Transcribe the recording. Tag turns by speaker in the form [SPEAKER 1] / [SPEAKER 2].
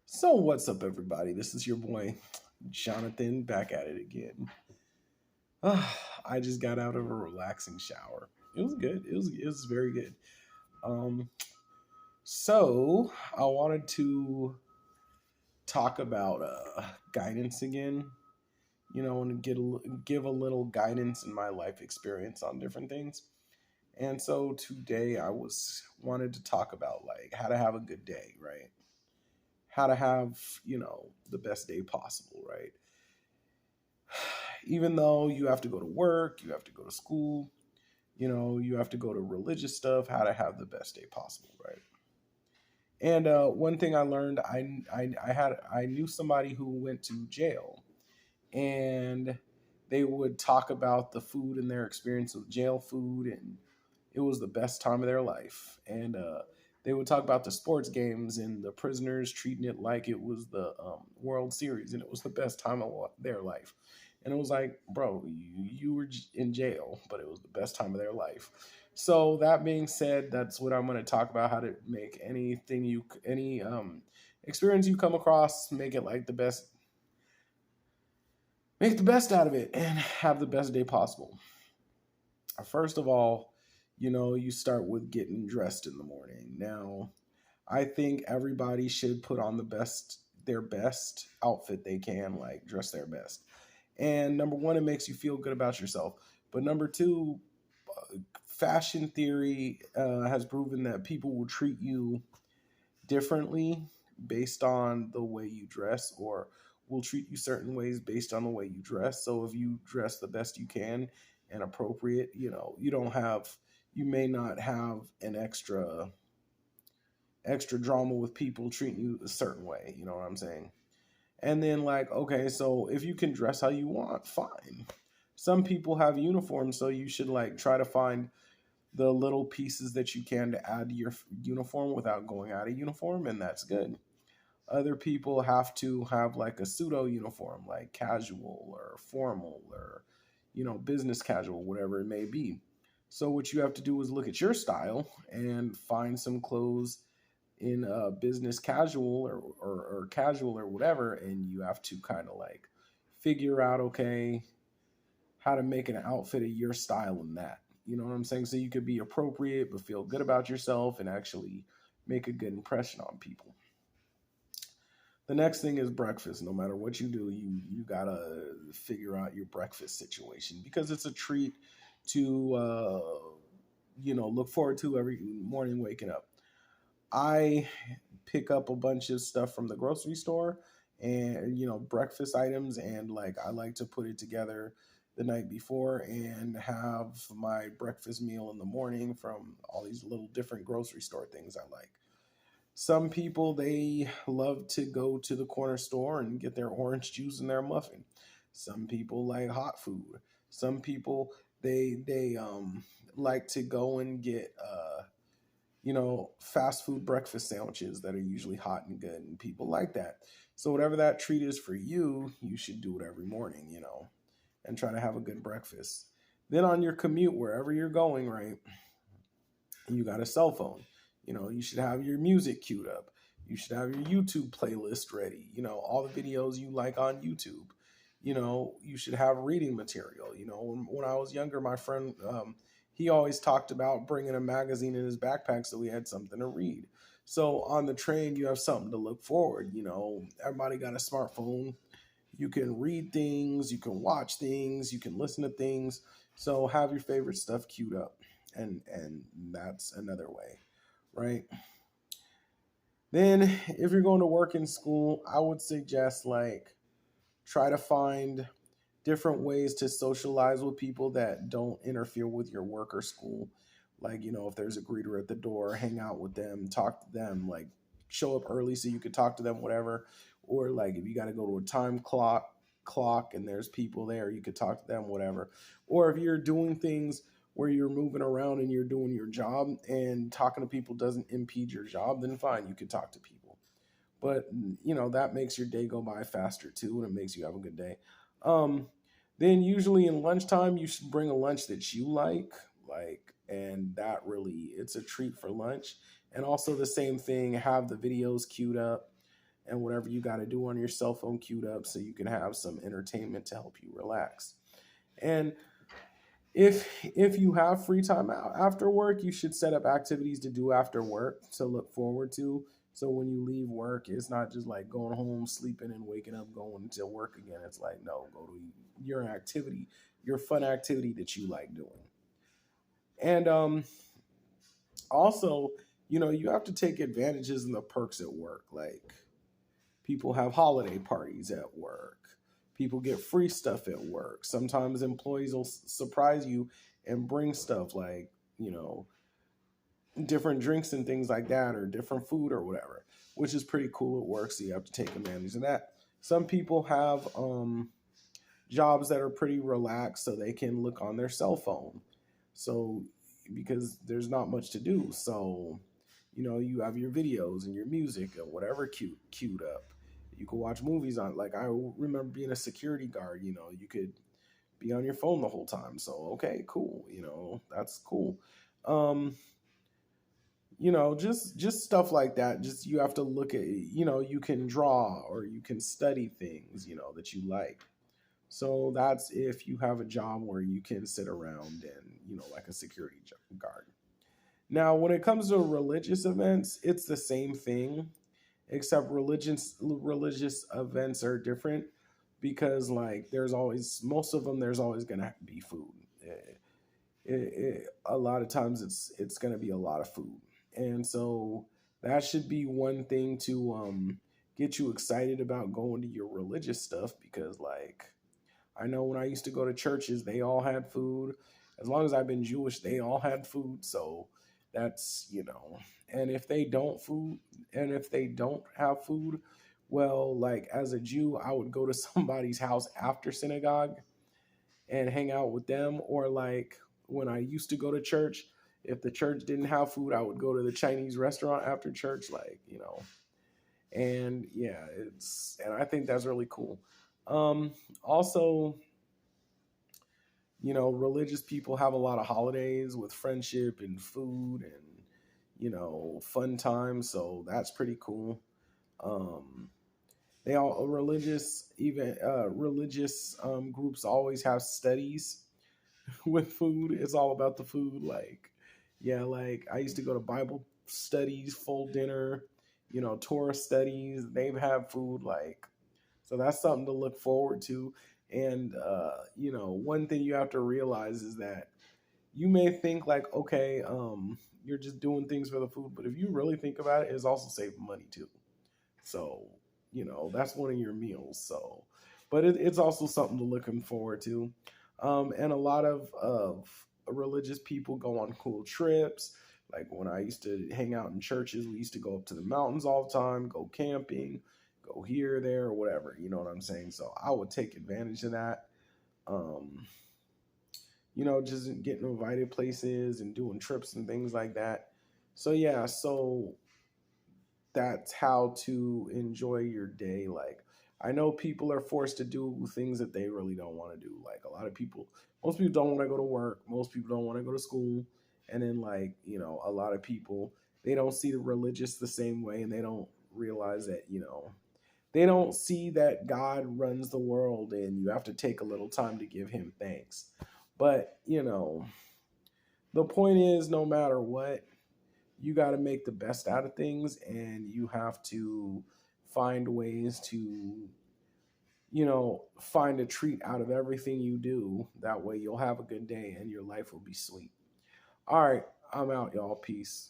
[SPEAKER 1] So, what's up, everybody? This is your boy, Jonathan, back at it again. I just got out of a relaxing shower. It was good. It was very good. Um, so I wanted to talk about guidance again. And give a little guidance in my life experience on different things. And so today I was wanted to talk about like how to have a good day, right? How to have the best day possible, right? Even though you have to go to work, you have to go to school, you have to go to religious stuff, how to have the best day possible, right? And one thing I learned, I knew somebody who went to jail, and they would talk about the food and their experience with jail food, and it was the best time of their life. And they would talk about the sports games and the prisoners treating it like it was the World Series, and it was the best time of their life. And it was like, bro, you were in jail, but it was the best time of their life. So that being said, that's what I'm going to talk about: how to make any experience you come across, make the best out of it, and have the best day possible. First of all, you start with getting dressed in the morning. Now, I think everybody should put on their best outfit they can, like dress their best. And number one, it makes you feel good about yourself. But number two, fashion theory has proven that people will treat you differently based on the way you dress, or will treat you certain ways based on the way you dress. So if you dress the best you can and appropriate, you may not have an extra drama with people treating you a certain way. You know what I'm saying? And then, like, okay, so if you can dress how you want, fine. Some people have uniforms, so you should like try to find the little pieces that you can to add to your uniform without going out of uniform, and that's good. Other people have to have like a pseudo uniform, like casual or formal or, business casual, whatever it may be. So what you have to do is look at your style and find some clothes in business casual or casual or whatever, and you have to kind of like figure out, okay, how to make an outfit of your style in that. You know what I'm saying? So you could be appropriate but feel good about yourself and actually make a good impression on people. The next thing is breakfast. No matter what you do, you gotta figure out your breakfast situation, because it's a treat to look forward to every morning waking up. I pick up a bunch of stuff from the grocery store, and breakfast items, and like I like to put it together the night before and have my breakfast meal in the morning from all these little different grocery store things I like. Some people, they love to go to the corner store and get their orange juice and their muffin. Some people like hot food. Some people, they like to go and get fast food breakfast sandwiches that are usually hot and good, and people like that. So whatever that treat is for you, you should do it every morning, and try to have a good breakfast. Then on your commute, wherever you're going, right, you got a cell phone. You should have your music queued up. You should have your YouTube playlist ready. All the videos you like on YouTube. You should have reading material. When I was younger, my friend, he always talked about bringing a magazine in his backpack so he had something to read. So on the train, you have something to look forward. Everybody got a smartphone. You can read things, you can watch things, you can listen to things. So have your favorite stuff queued up, and that's another way, right? Then if you're going to work in school, I would suggest like try to find different ways to socialize with people that don't interfere with your work or school. Like, if there's a greeter at the door, hang out with them, talk to them, like show up early so you could talk to them, whatever. Or like if you got to go to a time clock and there's people there, you could talk to them, whatever. Or if you're doing things where you're moving around and you're doing your job and talking to people doesn't impede your job, then fine, you could talk to people. But that makes your day go by faster too, and it makes you have a good day. Um, then usually in lunchtime, you should bring a lunch that you like, and that really, it's a treat for lunch. And also the same thing, have the videos queued up and whatever you got to do on your cell phone queued up so you can have some entertainment to help you relax. And if you have free time after work, you should set up activities to do after work to look forward to. So when you leave work, it's not just like going home, sleeping, and waking up, going to work again. It's like, no, go to your activity, your fun activity that you like doing. And also, you have to take advantages and the perks at work. Like, people have holiday parties at work. People get free stuff at work. Sometimes employees will surprise you and bring stuff like, you know, different drinks and things like that, or different food or whatever, which is pretty cool at work. So you have to take advantage of that. Some people have jobs that are pretty relaxed so they can look on their cell phone. So, because there's not much to do. So, you have your videos and your music and whatever queued up. You could watch movies on, like, I remember being a security guard, you could be on your phone the whole time. So, okay, cool. That's cool. Um, just stuff like that. Just, you have to look at, you can draw or you can study things, that you like. So that's if you have a job where you can sit around and, like a security guard. Now, when it comes to religious events, it's the same thing, except religious events are different because, like, there's always, most of them, there's always going to be food. A lot of times it's going to be a lot of food. And so that should be one thing to get you excited about going to your religious stuff, because, like, I know when I used to go to churches, they all had food. As long as I've been Jewish, they all had food. So that's, and if they don't have food, well, like, as a Jew, I would go to somebody's house after synagogue and hang out with them. Or, like, when I used to go to church, if the church didn't have food, I would go to the Chinese restaurant after church, like, and yeah, and I think that's really cool. Also, religious people have a lot of holidays with friendship and food and, fun times. So that's pretty cool. Um, they all religious groups always have studies with food. It's all about the food. Like, yeah, like, I used to go to Bible studies, full dinner, Torah studies. They have food, like, so that's something to look forward to. And one thing you have to realize is that you may think like, okay, you're just doing things for the food, but if you really think about it, it's also saving money too. So, that's one of your meals. So, but it's also something to looking forward to. And a lot of religious people go on cool trips. Like, when I used to hang out in churches, we used to go up to the mountains all the time, go camping, go here, there, or whatever. You know what I'm saying? So I would take advantage of that. Um, just getting invited places and doing trips and things like that. So yeah, so that's how to enjoy your day. Like, I know people are forced to do things that they really don't want to do. Like, most people don't want to go to work. Most people don't want to go to school. And then, like, a lot of people, they don't see the religious the same way, and they don't realize that, they don't see that God runs the world and you have to take a little time to give him thanks. But, the point is, no matter what, you got to make the best out of things, and you have to find ways to, find a treat out of everything you do. That way you'll have a good day and your life will be sweet. All right, I'm out, y'all. Peace.